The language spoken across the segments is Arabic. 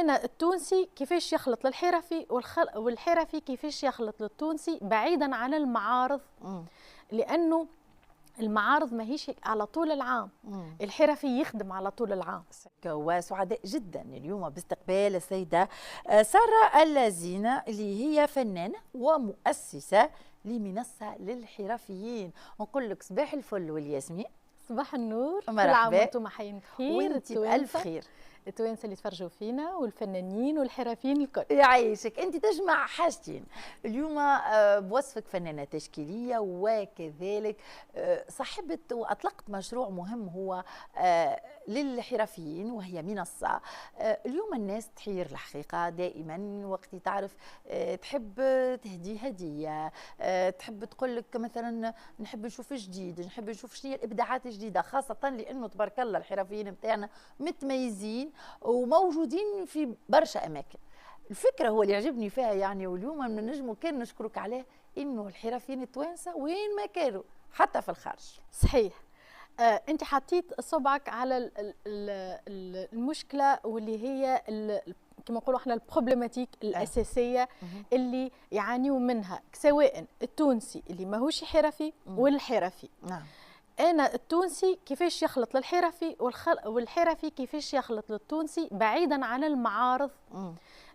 انا التونسي كيفاش يخلط للحرفي والحرفي كيفاش يخلط للتونسي بعيدا عن المعارض. لانه المعارض ماهيش على طول العام. الحرفي يخدم على طول العام. وسعداء جدا اليوم باستقبال السيدة سارة اللازينة اللي هي فنانة ومؤسسة لمنصة للحرفيين. نقول لك صباح الفل والياسمين. صباح النور. مرحبا. كل عام وانتم حيين بخير. وانت بألف خير. التوانسه اللي تفرجوا فينا والفنانين والحرفيين الكل. يعيشك. انت تجمع حاجتين اليوم، بوصفك فنانه تشكيليه وكذلك صاحبه واطلقت مشروع مهم هو للحرفيين وهي منصه. اليوم الناس تحير الحقيقه دائما وقت تعرف تحب تهدي هديه، تحب تقول لك مثلا نحب نشوف جديد، نحب نشوف شنو هي الابداعات الجديده، خاصه لانه تبارك الله الحرفيين نتاعنا متميزين وموجودين في برشا اماكن. الفكره هو اللي يعجبني فيها يعني، واليوم من نجموا كان نشكرك عليه، انه الحرفيين التوانسه وين ما كانوا حتى في الخارج. صحيح. انت حطيت صبعك على المشكله واللي هي كما نقولوا احنا البروبليماتيك الاساسيه اللي يعانيوا منها سواء التونسي اللي ماهوش حرفي والحرفي. نعم. أنا التونسي كيفاش يخلط للحرفي والحرفي كيفاش يخلط للتونسي بعيدا عن المعارض.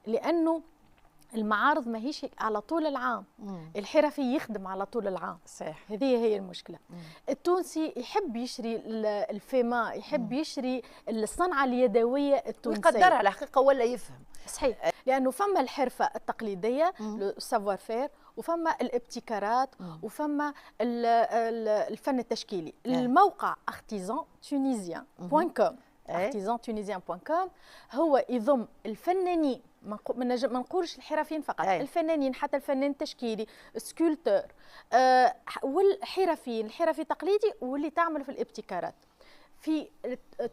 لأنه المعارض ماهيش على طول العام. الحرفي يخدم على طول العام. صحيح. هذه هي المشكلة. التونسي يحب يشري الفيما، يحب يشري الصنعة اليدوية التونسية ويقدرها الحقيقة ولا يفهم. صحيح. لأنه فما الحرفة التقليدية السافوار فير، وفما الابتكارات، وفما الفن التشكيلي. الموقع artisantunisien.com artisantunisien.com هو يضم الفنانين، ما نقولش الحرفيين فقط، الفنانين حتى الفنان التشكيلي سكولتور والحرفيين، الحرفي تقليدي واللي تعمل في الابتكارات في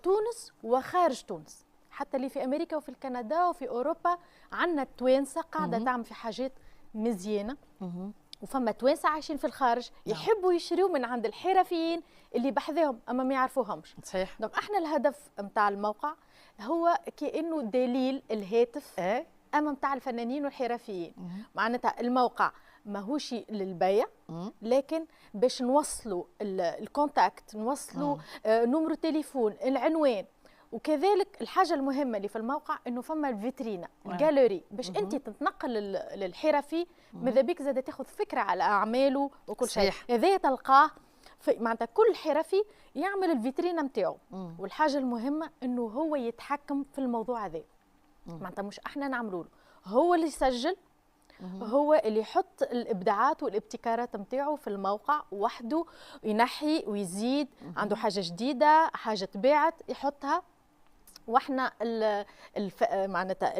تونس وخارج تونس، حتى اللي في امريكا وفي كندا وفي اوروبا. عندنا التوانسه قاعده تعمل في حاجات مزيانه، وفما توانسه عايشين في الخارج يحبوا يشريوا من عند الحرفيين اللي بحذاهم اما ما يعرفوهمش. صحيح. دونك احنا الهدف نتاع الموقع هو كانه دليل الهاتف اما نتاع الفنانين والحرفيين. معناتها الموقع ماهوش للبيع، لكن باش نوصلوا الكونتاكت، نوصلوا نمرو تليفون، العنوان. وكذلك الحاجه المهمه اللي في الموقع انه فما الفيترينا الجاليري باش انت تتنقل للحرفي ماذا بيك زاد تاخذ فكره على اعماله وكل شيء. هذا تلقاه معناتها كل حرفي يعمل الفيترينا نتاعو. والحاجه المهمه انه هو يتحكم في الموضوع هذا. معناتها مش احنا نعملوا له، هو اللي يسجل، هو اللي يحط الابداعات والابتكارات نتاعو في الموقع وحده، ينحي ويزيد. عنده حاجه جديده، حاجه تباعت يحطها. واحنا معناتها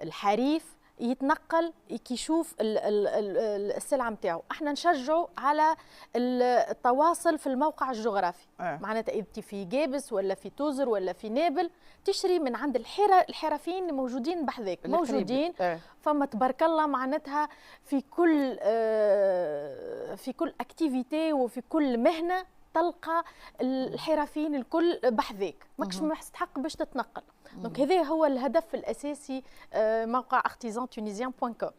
الحريف يتنقل كي يشوف السلعه نتاعو. احنا نشجعوا على التواصل في الموقع الجغرافي. معناتها انت في جابس ولا في توزر ولا في نابل تشري من عند الحرفيين اللي موجودين بحذاك، موجودين. فما تبارك الله معناتها في كل اكتيفيتي وفي كل مهنه تلقى الحرفيين الكل بحذاك، ماكش مستحق باش تتنقل. دونك هذا هو الهدف الاساسي موقع artisantunisien.com.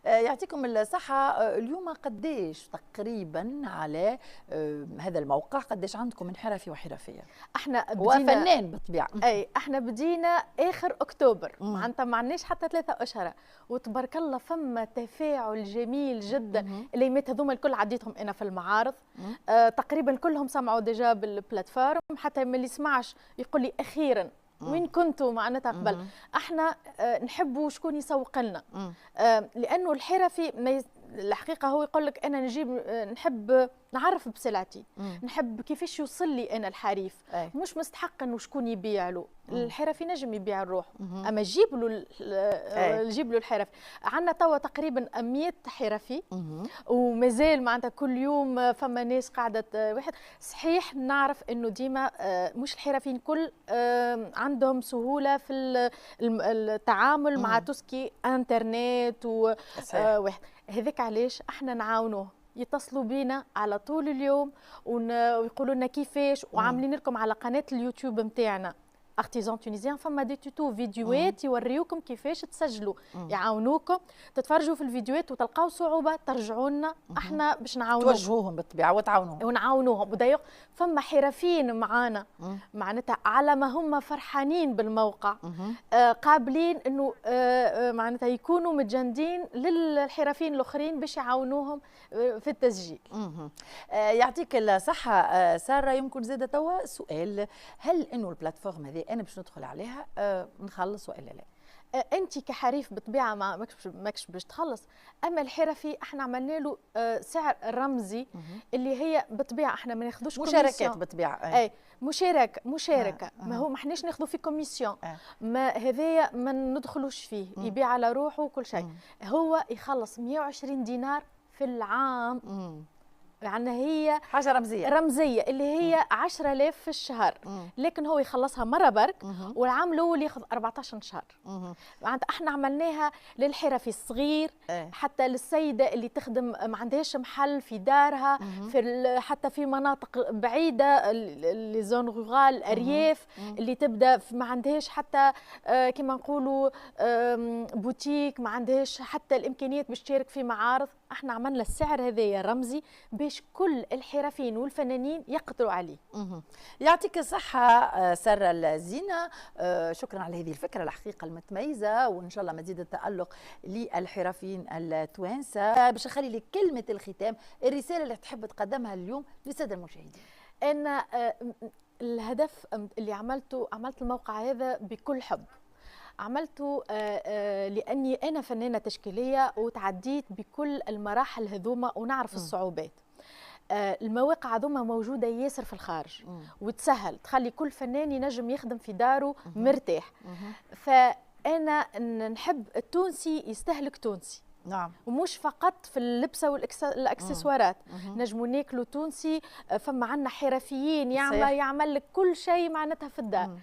يعطيكم الصحة. اليوم قديش تقريبا على هذا الموقع، قديش عندكم من حرفي وحرفية؟ احنا بدينا وفنان بالطبيعة. احنا بدينا اخر اكتوبر، معناتها ما عندناش حتى 3 اشهر، وتبارك الله فما تفاعل جميل جدا. الليمات هذوما الكل عديتهم انا في المعارض، تقريبا كلهم سمعوا ديجا بالبلاتفورم، حتى من اللي سمعش يقول لي اخيرا وين كنتوا معناتها قبل. احنا نحبوا شكون يسوق لنا، لانه الحرفي الحقيقه هو يقول لك انا نحب نعرف بسلعتي، نحب كيفاش يوصل لي انا الحريف. مش مستحق انه شكون يبيع له. الحرفي نجم يبيع الروح، اما جيب له الحرفي. عندنا توا تقريبا 100 حرفي، ومازال معناتها كل يوم فما ناس قاعده واحد. صحيح نعرف انه ديما مش الحرفيين كل عندهم سهوله في التعامل مع توسكي انترنت وواحد. هذاك علاش احنا نعاونوه، يتصلوا بينا على طول اليوم ويقولوا لنا كيفاش، وعاملين لكم على قناه اليوتيوب نتاعنا ارتيزان تونيزيان، فما دي توتو فيديوهات يوريوكم كيفاش تسجلوا، يعاونوكم تتفرجوا في الفيديوهات وتلقاو صعوبه ترجعوا لنا احنا باش نعاونوكم، توجهوهم بالطبيعه ونعاونوهم. ودايوغ فما حرفيين معانا معناتها على ما هم فرحانين بالموقع قابلين انه معناتها يكونوا متجندين للحرفيين الاخرين باش يعاونوهم في التسجيل. يعطيك الصحه ساره. يمكن زاد توا سؤال، هل انه البلاتفورم هذه انا باش ندخل عليها نخلص والا لا؟ انت كحريف بطبيعه ماكش باش تخلص، اما الحرفي احنا عملنا له سعر رمزي اللي هي بطبيعه احنا ما ناخذوش مشاركات بالطبيعه. اي مشاركه ما هو ما احناش ناخذوا في كوميسيون، ما هذايا ما ندخلوش فيه، يبيع على روحه وكل شيء. هو يخلص 120 دينار في العام، يعني هي حاجه رمزيه اللي هي 10,000 في الشهر، لكن هو يخلصها مره برك، والعام الاول ياخذ 14 شهر. معناتها احنا عملناها للحرفي الصغير، حتى للسيده اللي تخدم ما عندهاش محل في دارها، حتى في مناطق بعيده، لي زون رورال، الارياف، اللي تبدا ما عندهاش حتى كما نقولوا بوتيك، ما عندهاش حتى الامكانيات باش تشارك في معارض. احنا عملنا السعر هذايا رمزي باش كل الحرفيين والفنانين يقدروا عليه. يعطيك الصحة سارة الزينة، شكرا على هذه الفكرة الحقيقة المتميزة، وإن شاء الله مزيد التألق للحرفيين التوانسة. باش نخلي لك كلمة الختام، الرسالة اللي تحب تقدمها اليوم للسادة المشاهدين. أنا الهدف اللي عملت الموقع هذا بكل حب، عملته لأني أنا فنانة تشكيلية وتعديت بكل المراحل هذوما ونعرف الصعوبات. المواقع هذوما موجودة ياسر في الخارج وتسهل، تخلي كل فنان ينجم يخدم في داره مرتاح. فأنا نحب التونسي يستهلك تونسي، نعم، ومش فقط في اللبسه والاكسسوارات. نجموا ناكلوا تونسي، فما عندنا حرفيين يعمل لك كل شيء معناتها في الدار.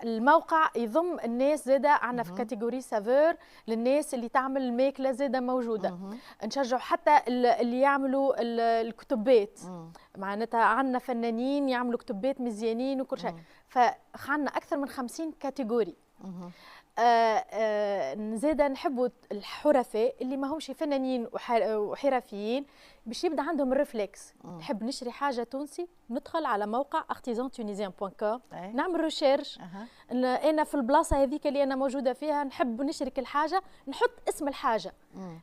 الموقع يضم الناس زاده، عندنا في كاتيجوري سافور للناس اللي تعمل الماكله زاده موجوده. نشجعوا حتى اللي يعملوا الكتبات، معناتها عندنا فنانين يعملوا كتبات مزيانين وكل شيء. فعندنا اكثر من 50 كاتيجوري. زاده نحبوا الحرفاء اللي ما همش فنانين وحرفيين باش يبدا عندهم الريفلكس. نحب نشري حاجه تونسي، ندخل على موقع artisantunisien.com، نعمل ريشيرش. انا في البلاصه هذيك اللي انا موجوده فيها نحب نشري كل حاجه، نحط اسم الحاجه،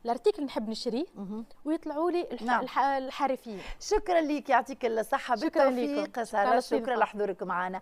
الارتيكل نحب نشريه، ويطلعوا لي الحرفيين. شكرا لك، يعطيك الصحه، بالتوفيق ساره. شكرا لحضورك معنا.